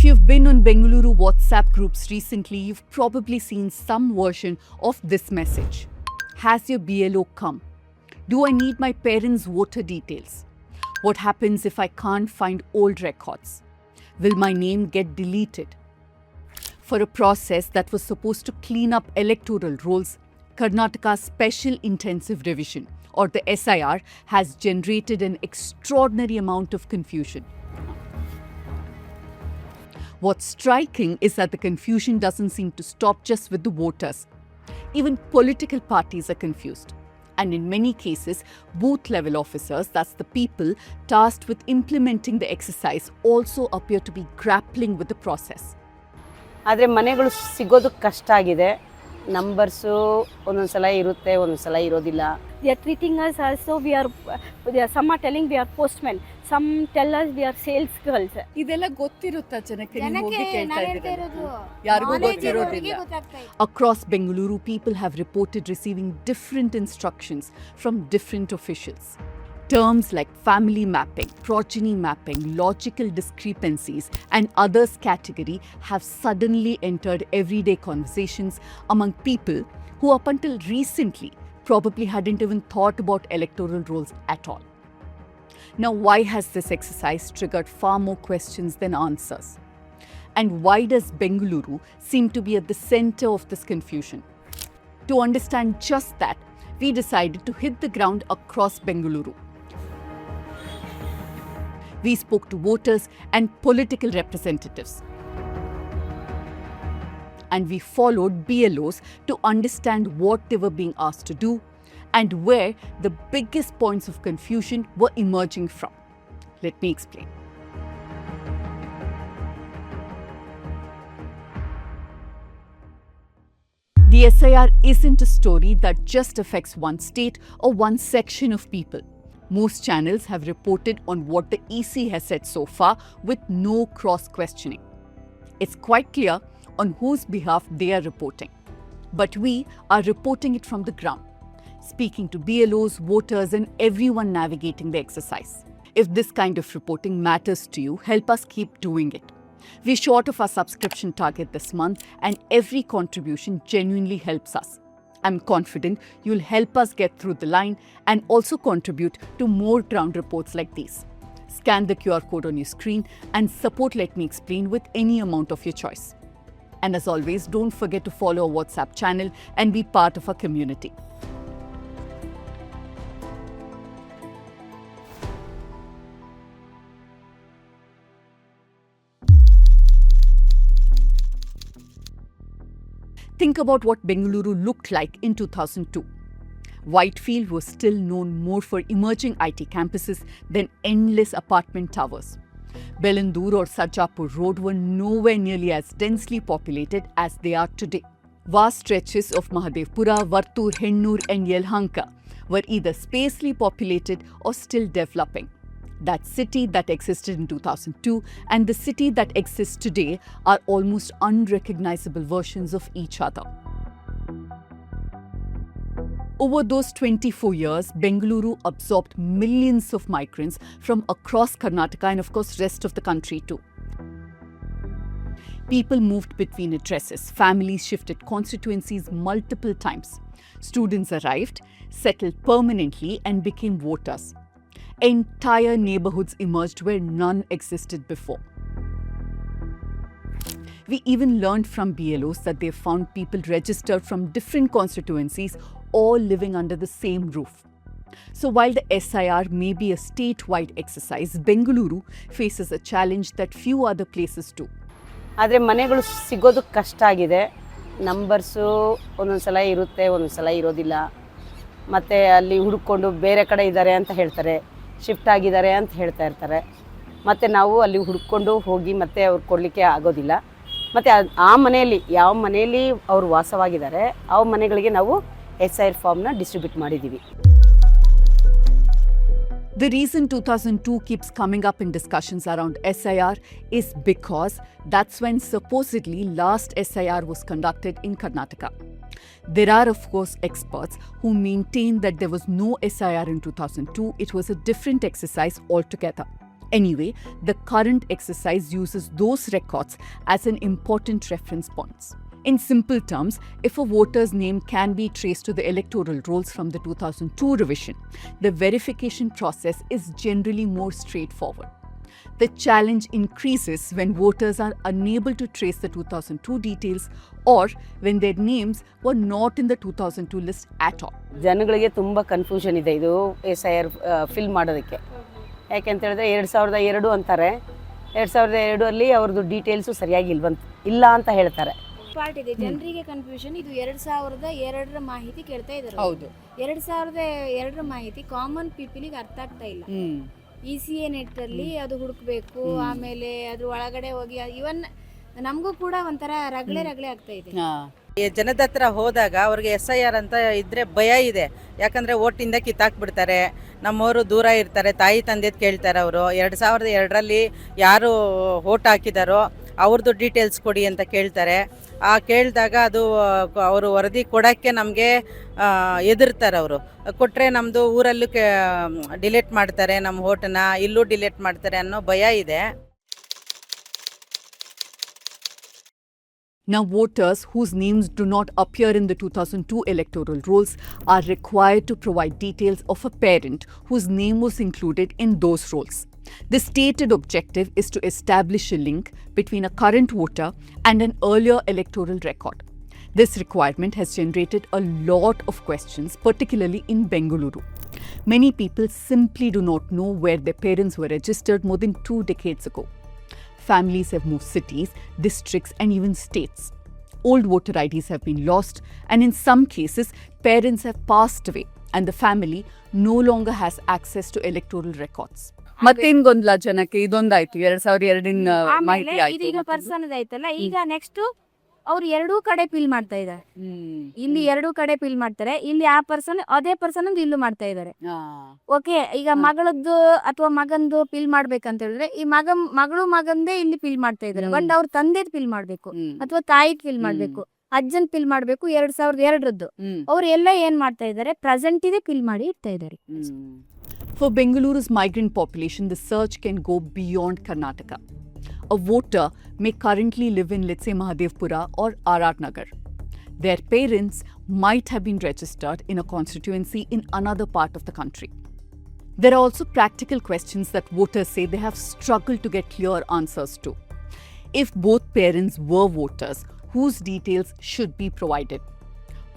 you've been on Bengaluru WhatsApp groups recently, you've probably seen some version of this message. Has your BLO come? Do I need my parents' voter details? What happens if I can't find old records? Will my name get deleted? For a process that was supposed to clean up electoral rolls, Karnataka's Special Intensive Revision, or the SIR, has generated an extraordinary amount of confusion. What's striking is that the confusion doesn't seem to stop just with the voters. Even political parties are confused. And in many cases, booth-level officers, that's the people tasked with implementing the exercise, also appear to be grappling with the process. ಆದರೆ ಮನೆಗಳು ಸಿಗೋದು ಕಷ್ಟ ಆಗಿದೆ. Numbers ಒಂದೊಂದು ಸಲ ಇರುತ್ತೆ, ಒಂದೊಂದು ಸಲ ಇರೋದಿಲ್ಲ. They are treating us as though we are, some are telling we are postmen, some tell us we are sales girls. ಇದೆಲ್ಲ ಗೊತ್ತಿರುತ್ತಾ ಜನಕ್ಕೆ? ನೀವು ಹೋಗಿ ಕೇಳ್ತಾ ಇದ್ದೀರಾ? ಯಾರಿಗೂ ಗೊತ್ತಿರೋದಿಲ್ಲ. Across Bengaluru, people have reported receiving different instructions from different officials. Terms like family mapping, progeny mapping, logical discrepancies, and others category have suddenly entered everyday conversations among people who up until recently probably hadn't even thought about electoral rolls at all. Now, why has this exercise triggered far more questions than answers? And why does Bengaluru seem to be at the center of this confusion? To understand just that, we decided to hit the ground across Bengaluru. We spoke to voters and political representatives. And we followed BLOs to understand what they were being asked to do and where the biggest points of confusion were emerging from. Let me explain. The SIR isn't a story that just affects one state or one section of people. Most channels have reported on what the EC has said so far with no cross-questioning. It's quite clear on whose behalf they are reporting. But we are reporting it from the ground, speaking to BLOs, voters and everyone navigating the exercise. If this kind of reporting matters to you, help us keep doing it. We're short of our subscription target this month and every contribution genuinely helps us. I'm confident you'll help us get through the line and also contribute to more ground reports like these. Scan the QR code on your screen and support Let Me Explain with any amount of your choice. And as always, don't forget to follow our WhatsApp channel and be part of our community. Think about what Bengaluru looked like in 2002. Whitefield was still known more for emerging IT campuses than endless apartment towers. Belandur or Sarjapur Road were nowhere nearly as densely populated as they are today. Vast stretches of Mahadevpura, Vartur, Hennur and Yelhanka were either sparsely populated or still developing. That city that existed in 2002 and the city that exists today are almost unrecognizable versions of each other. Over those 24 years, Bengaluru absorbed millions of migrants from across Karnataka and of course rest of the country too. People moved between addresses, families shifted constituencies multiple times. Students arrived, settled permanently and became voters. Entire neighborhoods emerged where none existed before. We even learned from BLOs that they found people registered from different constituencies all living under the same roof. So while the SIR may be a statewide exercise, Bengaluru faces a challenge that few other places do. ಆದರೆ ಮನೆಗಳು ಸಿಗೋದು ಕಷ್ಟ ಆಗಿದೆ. Numbers ಒಂದೊಂದು ಸಲ ಇರುತ್ತೆ, ಒಂದೊಂದು ಸಲ ಇರೋದಿಲ್ಲ. ಮತ್ತು ಅಲ್ಲಿ ಹುಡುಕೊಂಡು ಬೇರೆ ಕಡೆ ಇದ್ದಾರೆ ಅಂತ ಹೇಳ್ತಾರೆ, ಶಿಫ್ಟ್ ಆಗಿದ್ದಾರೆ ಅಂತ ಹೇಳ್ತಾ ಇರ್ತಾರೆ. ಮತ್ತು ನಾವು ಅಲ್ಲಿ ಹುಡುಕೊಂಡು ಹೋಗಿ ಮತ್ತೆ ಅವ್ರು ಕೊಡಲಿಕ್ಕೆ ಆಗೋದಿಲ್ಲ. ಮತ್ತು ಆ ಮನೆಯಲ್ಲಿ ಯಾವ ಮನೆಯಲ್ಲಿ ಅವರು ವಾಸವಾಗಿದ್ದಾರೆ ಆ ಮನೆಗಳಿಗೆ ನಾವು SIR ಫಾರ್ಮ್ನ ಡಿಸ್ಟ್ರಿಬ್ಯೂಟ್ ಮಾಡಿದ್ದೀವಿ. The reason 2002 keeps coming up in discussions around SIR is because that's when supposedly last SIR was conducted in Karnataka. There are of course experts who maintain that there was no SIR in 2002, it was a different exercise altogether. Anyway, the current exercise uses those records as an important reference points. In simple terms, if a voter's name can be traced to the electoral rolls from the 2002 revision, the verification process is generally more straightforward. The challenge increases when voters are unable to trace the 2002 details or when their names were not in the 2002 list at all. ಜನಗಳಿಗೆ ತುಂಬ confusion ಇದೆ ಇದು SIR fill ಮಾಡೋದಕ್ಕೆ. ಯಾಕೆಂತ ಹೇಳಿದ್ರೆ 2002 ಅಂತಾರೆ, 2002 ಅಲ್ಲಿ ಅವ್ರದ್ದು ಡೀಟೇಲ್ಸು ಸರಿಯಾಗಿ ಇಲ್ಲ ಅಂತ ಹೇಳ್ತಾರೆ. ಪಾರ್ಟ್ ಇದೆ ಜನರಿಗೆ ಕನ್ಫ್ಯೂಷನ್. ಇದು 2002ರ ಮಾಹಿತಿ ಕೇಳ್ತಾ ಇದ್ದಾರೆ. ಹೌದು, 2002ರ ಮಾಹಿತಿ ಕಾಮನ್ ಪೀಪಲಿಗೆ ಅರ್ಥ ಆಗ್ತಾ ಇಲ್ಲ. ECA ನೆಟ್ ಅಲ್ಲಿ ಅದು ಹುಡುಕ್ಬೇಕು, ಆಮೇಲೆ ಅದ್ರ ಒಳಗಡೆ ಹೋಗಿ ಇವನ್ ನಮಗೂ ಕೂಡ ಒಂಥರ ರಗಳೆ ಆಗ್ತಾ ಇದೆ. ಜನದ ಹತ್ರ ಹೋದಾಗ ಅವ್ರಿಗೆ SIR ಅಂತ ಇದ್ರೆ ಭಯ ಇದೆ. ಯಾಕಂದ್ರೆ ಓಟಿಂದ ಕಿತ್ತಾಕ್ಬಿಡ್ತಾರೆ, ನಮ್ಮವರು ದೂರ ಇರ್ತಾರೆ, ತಾಯಿ ತಂದೆದ್ ಕೇಳ್ತಾರೆ. ಅವರು 2002ರಲ್ಲಿ ಯಾರು ಓಟ್ ಹಾಕಿದಾರೋ ಅವ್ರದ್ದು ಡೀಟೇಲ್ಸ್ ಕೊಡಿ ಅಂತ ಕೇಳ್ತಾರೆ. ಕೇಳಿದಾಗ ಅದು ಅವರು ವರದಿ ಕೊಡೋಕ್ಕೆ ನಮಗೆ ಎದುರ್ತಾರೆ. ಅವರು ಕೊಟ್ಟರೆ ನಮ್ಮದು ಊರಲ್ಲೂ ಡಿಲೀಟ್ ಮಾಡ್ತಾರೆ, ನಮ್ಮ ಓಟನ್ನ ಇಲ್ಲೂ ಡಿಲೀಟ್ ಮಾಡ್ತಾರೆ ಅನ್ನೋ ಭಯ ಇದೆ. Now, voters whose names do not appear in the 2002 electoral rolls are required to provide details of a parent whose name was included in those rolls. The stated objective is to establish a link between a current voter and an earlier electoral record. This requirement has generated a lot of questions, particularly in Bengaluru. Many people simply do not know where their parents were registered more than 2 decades ago. Families have moved cities, districts, and even states. Old voter IDs have been lost, and in some cases, parents have passed away, and the family no longer has access to electoral records. ಮತ್ತೇನ್ ಗೊಂದಲ ಜನಕ್ಕೆ? ಇದೊಂದಾಯ್ತು 2002 ಮಾಹಿತಿ ಆಯ್ತು. ಇದೀಗ person ಆಯ್ತಲ್ಲ, ಈಗ next ಅವ್ರು ಎರಡೂ ಕಡೆ ಫಿಲ್ ಮಾಡ್ತಾ ಇದ್ದಾರೆ. ಇಲ್ಲಿ ಎರಡೂ ಕಡೆ ಫಿಲ್ ಮಾಡ್ತಾರೆ, ಇಲ್ಲಿ ಆ ಪರ್ಸನ್ ಅದೇ ಪರ್ಸನ್ ಇಲ್ಲೂ ಮಾಡ್ತಾ ಇದ್ದಾರೆ. ಓಕೆ, ಈಗ ಮಗಳದ್ದು ಅಥವಾ ಮಗಂದು ಫಿಲ್ ಮಾಡ್ಬೇಕಂತ ಹೇಳಿದ್ರೆ ಈ ಮಗಳು ಮಗಂದೇ ಇಲ್ಲಿ ಫಿಲ್ ಮಾಡ್ತಾ ಇದ್ದಾರೆ. ಬಟ್ ಅವ್ರ ತಂದೆದ್ ಫಿಲ್ ಮಾಡ್ಬೇಕು ಅಥವಾ ತಾಯಿದ್ ಫಿಲ್ ಮಾಡ್ಬೇಕು, ಅಜ್ಜನ್ ಫಿಲ್ ಮಾಡ್ಬೇಕು 2002ರದ್ದು. ಅವ್ರು ಎಲ್ಲ ಏನ್ ಮಾಡ್ತಾ ಇದ್ದಾರೆ, ಪ್ರೆಸೆಂಟ್ ಇದೆ ಫಿಲ್ ಮಾಡಿ ಇಡ್ತಾ ಇದ್ದಾರೆ. For Bengaluru's migrant population, the search can go beyond Karnataka. A voter may currently live in, let's say, Mahadevpura or RR Nagar. Their parents might have been registered in a constituency in another part of the country. There are also practical questions that voters say they have struggled to get clear answers to. If both parents were voters, whose details should be provided?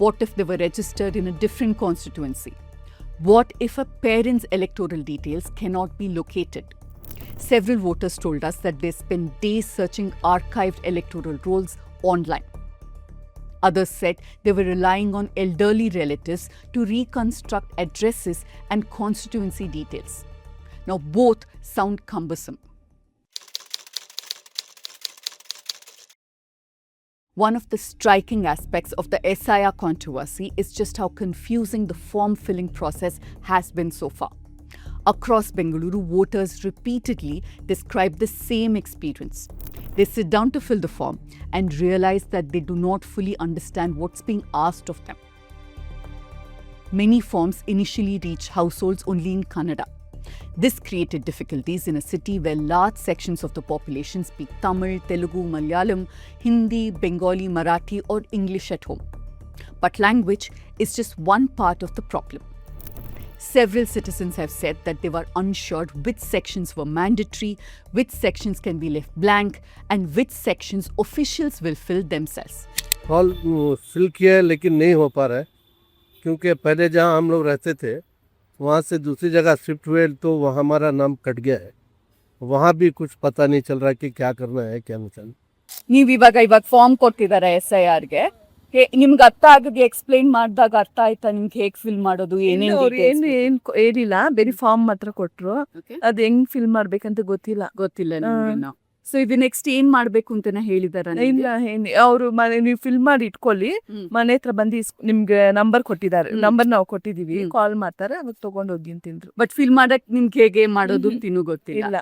What if they were registered in a different constituency? What if a parent's electoral details cannot be located? Several voters told us that they spend days searching archived electoral rolls online. Others said they were relying on elderly relatives to reconstruct addresses and constituency details. Now, both sound cumbersome. One of the striking aspects of the SIR controversy is just how confusing the form-filling process has been so far. Across Bengaluru, voters repeatedly describe the same experience. They sit down to fill the form and realize that they do not fully understand what's being asked of them. Many forms initially reach households only in Kannada. This created difficulties in a city where large sections of the population speak Tamil, Telugu, Malayalam, Hindi, Bengali, Marathi, or English at home. But language is just one part of the problem. Several citizens have said that they were unsure which sections were mandatory, which sections can be left blank, and which sections officials will fill themselves. Form fill किया है लेकिन नहीं हो पा रहा है, क्योंकि पहले जहां हम लोग रहते थे वहां से दूसरी जगह शिफ्ट हुए तो वहाँ हमारा नाम कट गया है. वहाँ भी कुछ पता नहीं चल रहा कि क्या करना है क्या नहीं करना. ನೀವು ಇವಾಗ ಫಾರ್ಮ್ ಕೊಟ್ಟಿದ್ದಾರೆ SIRಗೆ, ನಿಮ್ಗೆ ಅರ್ಥ ಆಗಿ ಎಕ್ಸ್ಪ್ಲೈನ್ ಮಾಡಿದಾಗ ಅರ್ಥ ಆಯ್ತಾ ನಿಮ್ಗೆ ಹೇಗ್ ಫಿಲ್ ಮಾಡೋದು? ಏನಿಲ್ಲ, ಬೇರೆ ಫಾರ್ಮ್ ಮಾತ್ರ ಕೊಟ್ರು. ಅದ್ ಹೆಂಗ್ ಫಿಲ್ ಮಾಡ್ಬೇಕಂತ ಗೊತ್ತಿಲ್ಲ ನಿಮ್ಗೆ. ಸೊ ಇದು ನೆಕ್ಸ್ಟ್ ಏನ್ ಮಾಡ್ಬೇಕು ಅಂತ ಹೇಳಿದಾರ? ಇಲ್ಲ, ಅವ್ರು ನೀವು ಫಿಲ್ ಮಾಡಿ ಇಟ್ಕೊಳ್ಳಿ, ಮನೆ ಹತ್ರ ಬಂದು ನಿಮ್ಗೆ ನಂಬರ್ ಕೊಟ್ಟಿದ್ದಾರೆ, ನಂಬರ್ ನಾವು ಕೊಟ್ಟಿದೀವಿ, ಕಾಲ್ ಮಾಡ್ತಾರೆ, ಅವಾಗ ತಗೊಂಡ್ ಹೋಗಿ ತಿಂದ್ರು. ಬಟ್ ಫಿಲ್ ಮಾಡಕ್ ನಿಮ್ಗೆ ಹೇಗೆ ಮಾಡೋದು ತಿನ್ನು ಗೊತ್ತಿಲ್ಲ.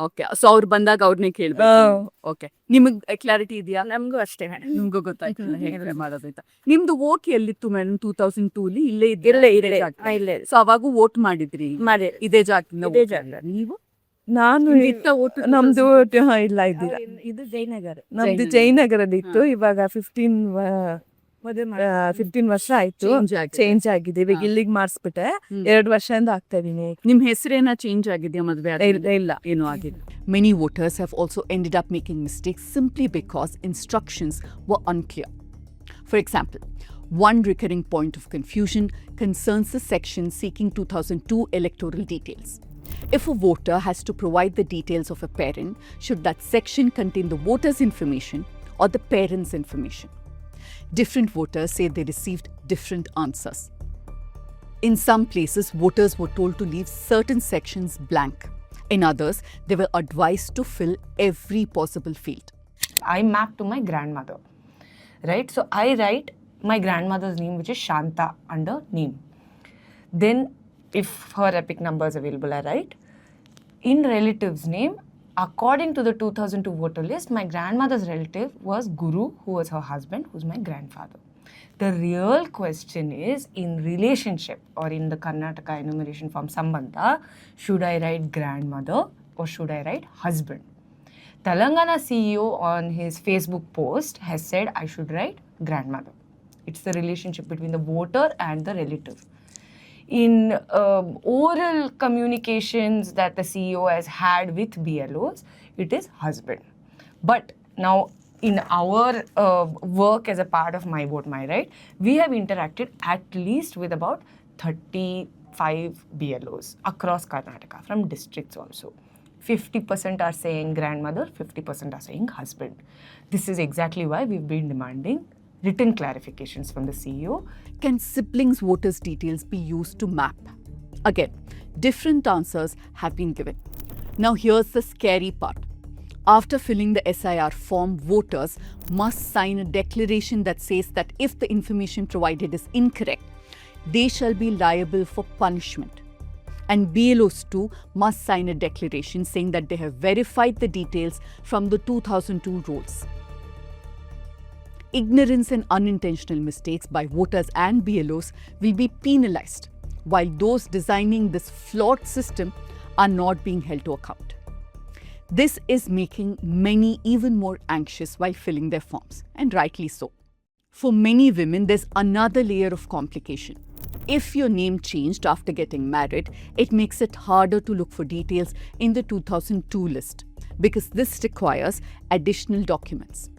ಓಕೆ, ಸೊ ಅವ್ರು ಬಂದಾಗ ಅವ್ರನ್ನೇ ಕೇಳ್ಬೇಕು. ಓಕೆ, ನಿಮಗ್ ಕ್ಲಾರಿಟಿ ಇದೆಯಾ? ನಮ್ಗೂ ಅಷ್ಟೇ, ನಿಮ್ಗೂ ಗೊತ್ತಾಯ್ತಿಲ್ಲ ಹೇಗೆ ಮಾಡೋದು ಅಂತ. ನಿಮ್ದು ವೋಟ್ ಎಲ್ಲಿತ್ತು ಮೇಡಮ್ 2002 ಇಲ್ಲೇ ಇಲ್ಲೇ. ಸೊ ಅವಾಗ ವೋಟ್ ಮಾಡಿದ್ರಿ ಇದೇ ಜಾಗದಿಂದ? ಇದೇ ಜಾಗ. ನೀವು ನಾನು ನಮ್ದು ಇಲ್ಲ ಇದ್ದಿಲ್ಲ. ಇದು ಜಯನಗರ. ನಮ್ದು ಜಯನಗರಲ್ಲಿ ಇತ್ತು. ಇವಾಗ 15 ವರ್ಷ ಆಯ್ತು ಚೇಂಜ್ ಆಗಿದೆ. ಇವಾಗ ಇಲ್ಲಿಗೆ ಮಾಡಿಸ್ಬಿಟ್ಟೆ. 2 ವರ್ಷದಿಂದ ಆಗ್ತಾ ಇದೀನಿ. ನಿಮ್ ಹೆಸರೇನ ಚೇಂಜ್ ಆಗಿದೆಯಾ ಮದ್ವೆ ಇಲ್ಲ. ಏನೂ ಆಗಿಲ್ಲ. Many voters have also ended up making mistakes simply because instructions were unclear. For example, one recurring point of confusion concerns the section seeking 2002 electoral details. If a voter has to provide the details of a parent, should that section contain the voter's information or the parent's information? Different voters say they received different answers. In some places, voters were told to leave certain sections blank. In others, they were advised to fill every possible field. I map to my grandmother, right? So I write my grandmother's name, which is Shanta, under name. Then, if her epic number is available, I write in relative's name. According to the 2002 voter list, my grandmother's relative was Guru, who was her husband, who's my grandfather. The real question is, in relationship or in the Karnataka enumeration form Sambandha, should I write grandmother or should I write husband? Telangana CEO on his Facebook post has said I should write grandmother. It's the relationship between the voter and the relative. In oral communications that the CEO has had with BLOs, it is husband. But now in our work as a part of My Vote My Right, we have interacted at least with about 35 BLOs across Karnataka, from districts also. 50% are saying grandmother, 50% are saying husband. This is exactly why we've been demanding written clarifications from the CEO. Can siblings' voters' details be used to map? Again, different answers have been given. Now here's the scary part. After filling the SIR form, voters must sign a declaration that says that if the information provided is incorrect, they shall be liable for punishment. And BLOs too must sign a declaration saying that they have verified the details from the 2002 rolls. Ignorance and unintentional mistakes by voters and BLOs will be penalized, while those designing this flawed system are not being held to account. This is making many even more anxious while filling their forms, and rightly so. For many women, there's another layer of complication. If your name changed after getting married, it makes it harder to look for details in the 2002 list, because this requires additional documents.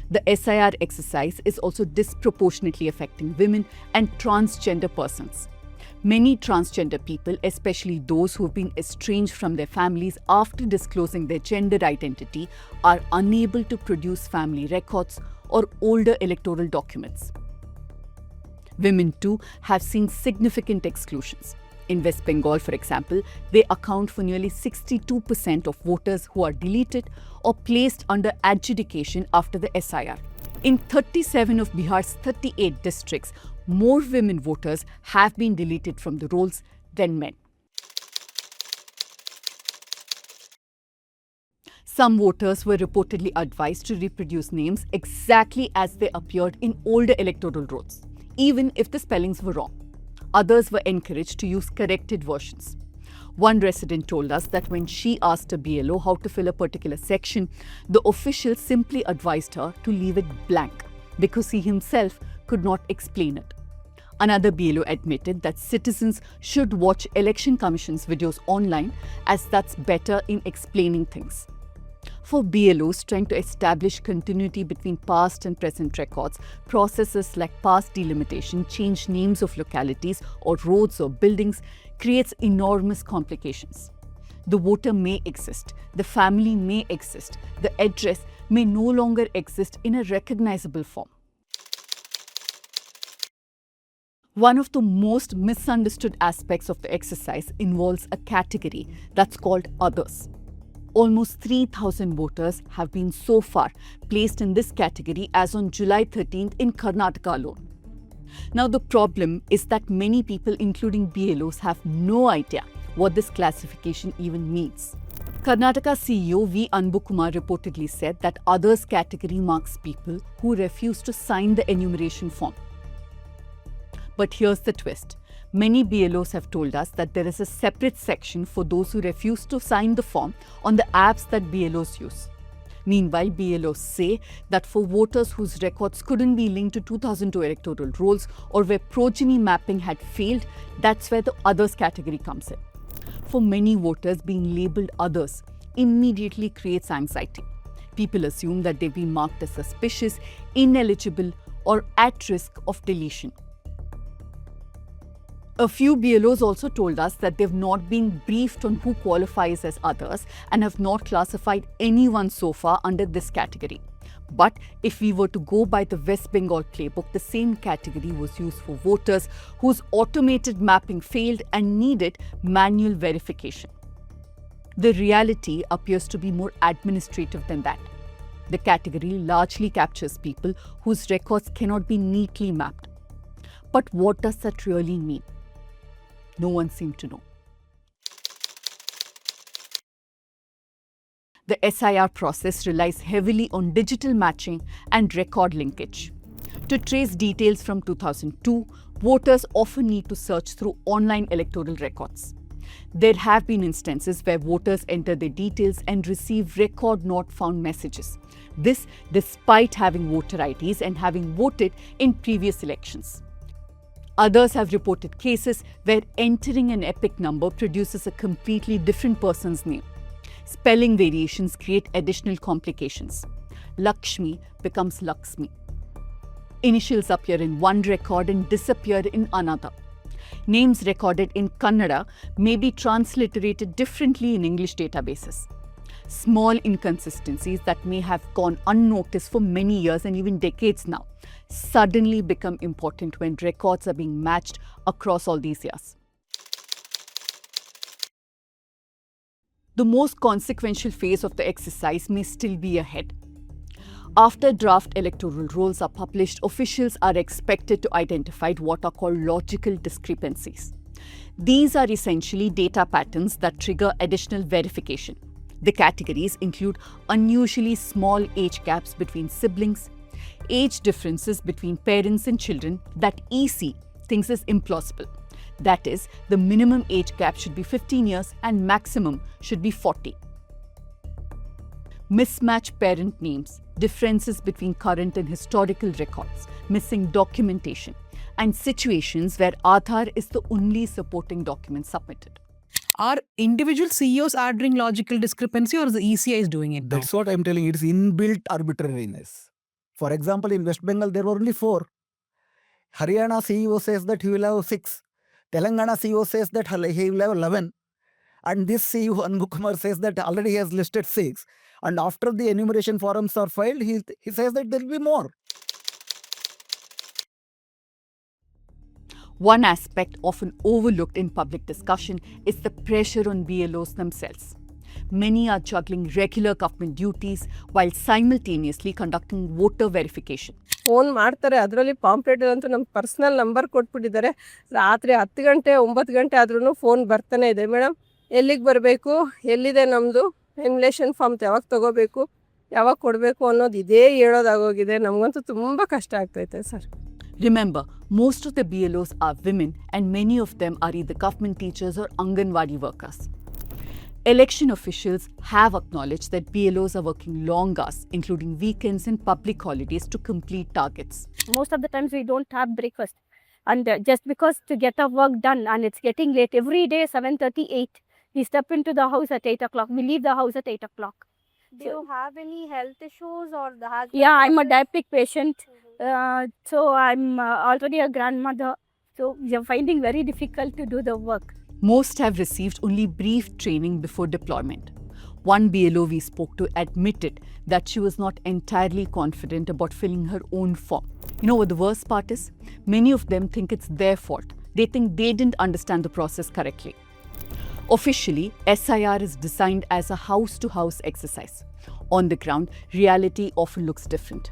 The SIR exercise is also disproportionately affecting women and transgender persons. Many transgender people, especially those who have been estranged from their families after disclosing their gender identity, are unable to produce family records or older electoral documents. Women too have seen significant exclusions. In West Bengal, for example, they account for nearly 62% of voters who are deleted or placed under adjudication after the SIR. In 37 of Bihar's 38 districts, more women voters have been deleted from the rolls than men. Some voters were reportedly advised to reproduce names exactly as they appeared in older electoral rolls, even if the spellings were wrong. Others were encouraged to use corrected versions. One resident told us that when she asked a BLO how to fill a particular section, the official simply advised her to leave it blank because he himself could not explain it. Another BLO admitted that citizens should watch Election Commission's videos online, as that's better in explaining things. For BLOs trying to establish continuity between past and present records, processes like past delimitation, change names of localities or roads or buildings creates enormous complications. The voter may exist, the family may exist, the address may no longer exist in a recognizable form. One of the most misunderstood aspects of the exercise involves a category that's called others. Almost 3,000 voters have been so far placed in this category as on July 13th in Karnataka alone. Now the problem is that many people, including BLOs, have no idea what this classification even means. Karnataka CEO V. Anbukumar reportedly said that others category marks people who refuse to sign the enumeration form. But here's the twist. Many BLOs have told us that there is a separate section for those who refuse to sign the form on the apps that BLOs use. Meanwhile, BLOs say that for voters whose records couldn't be linked to 2002 electoral rolls or where progeny mapping had failed, that's where the others category comes in. For many voters, being labelled others immediately creates anxiety. People assume that they've been marked as suspicious, ineligible, or at risk of deletion. A few BLOs also told us that they've not been briefed on who qualifies as others and have not classified anyone so far under this category. But if we were to go by the West Bengal playbook, the same category was used for voters whose automated mapping failed and needed manual verification. The reality appears to be more administrative than that. The category largely captures people whose records cannot be neatly mapped. But what does that really mean? No one seemed to know. The SIR process relies heavily on digital matching and record linkage. To trace details from 2002, voters often need to search through online electoral records. There have been instances where voters enter their details and receive record not found messages. This despite having voter IDs and having voted in previous elections. Others have reported cases where entering an EPIC number produces a completely different person's name. Spelling variations create additional complications. Lakshmi becomes Laxmi. Initials appear in one record and disappear in another. Names recorded in Kannada may be transliterated differently in English databases. Small inconsistencies that may have gone unnoticed for many years and even decades now suddenly become important when records are being matched across all these years. The most consequential phase of the exercise may still be ahead. After draft electoral rolls are published, officials are expected to identify what are called logical discrepancies. These are essentially data patterns that trigger additional verification. The categories include unusually small age gaps between siblings, age differences between parents and children that EC thinks is implausible. That is, the minimum age gap should be 15 years and maximum should be 40. Mismatched parent names, differences between current and historical records, missing documentation, and situations where Aadhaar is the only supporting document submitted. Are individual CEOs adding logical discrepancy or the ECI is doing it now? That's what I'm telling. It's inbuilt arbitrariness. For example, in West Bengal, there were only 4. Haryana CEO says that he will have 6. Telangana CEO says that he will have 11. And this CEO, Anbu Kumar, says that already he has listed 6. And after the enumeration forms are filed, he says that there will be more. One aspect often overlooked in public discussion is the pressure on BLOs themselves. Many are juggling regular government duties while simultaneously conducting voter verification. Phone ಮಾಡ್ತಾರೆ, ಅದರಲ್ಲಿ pamphlet ಅಂತೂ ನಮ್ಮ personal number ಕೊಟ್ಬಿಟ್ಟಿದ್ದಾರೆ. ರಾತ್ರಿ 10 ಗಂಟೆ 9 ಗಂಟೆ ಆದ್ರೂ phone ಬರ್ತಾನೆ ಇದೆ. ಮೇಡಮ್ ಎಲ್ಲಿಗೆ ಬರಬೇಕು, ಎಲ್ಲಿದೆ ನಮ್ಮದು ಎನ್ಯುಲೇಷನ್ ಫಾರ್ಮ್ ಯಾವಾಗ ತೊಗೋಬೇಕು, ಯಾವಾಗ ಕೊಡಬೇಕು ಅನ್ನೋದು ಇದೇ ಹೇಳೋದಾಗೋಗಿದೆ. ನಮಗಂತೂ ತುಂಬ ಕಷ್ಟ ಆಗ್ತೈತೆ sir. Remember, most of the BLOs are women and many of them are either government teachers or Anganwadi workers. Election officials have acknowledged that BLOs are working long hours, including weekends and public holidays, to complete targets. Most of the times we don't have breakfast. And just because to get our work done and it's getting late, every day 7:38, we step into the house at 8 o'clock. We leave the house at 8 o'clock. Do you have any health issues or the husband? Yeah, I'm a diabetic patient. So I'm already a grandmother. So we are finding very difficult to do the work. Most have received only brief training before deployment. One BLO we spoke to admitted that she was not entirely confident about filling her own form. You know what the worst part is? Many of them think it's their fault. They think they didn't understand the process correctly. Officially, SIR is designed as a house-to-house exercise. On the ground, reality often looks different.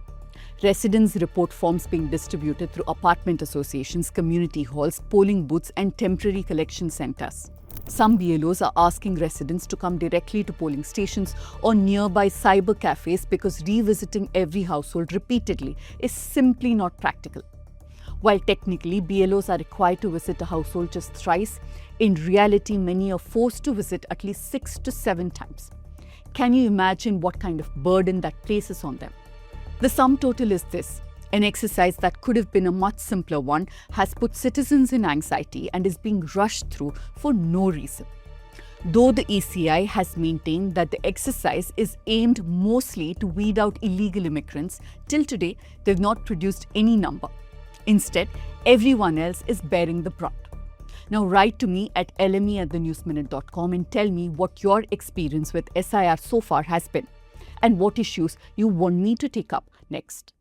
Residents report forms being distributed through apartment associations, community halls, polling booths, and temporary collection centers. Some BLOs are asking residents to come directly to polling stations or nearby cyber cafes because revisiting every household repeatedly is simply not practical. While technically BLOs are required to visit a household just thrice, in reality many are forced to visit at least 6 to 7 times. Can you imagine what kind of burden that places on them? The sum total is this. An exercise that could have been a much simpler one has put citizens in anxiety and is being rushed through for no reason. Though the ECI has maintained that the exercise is aimed mostly to weed out illegal immigrants, till today they've not produced any number. Instead, everyone else is bearing the brunt. Now write to me at lme@thenewsminute.com and tell me what your experience with SIR so far has been and what issues you want me to take up next.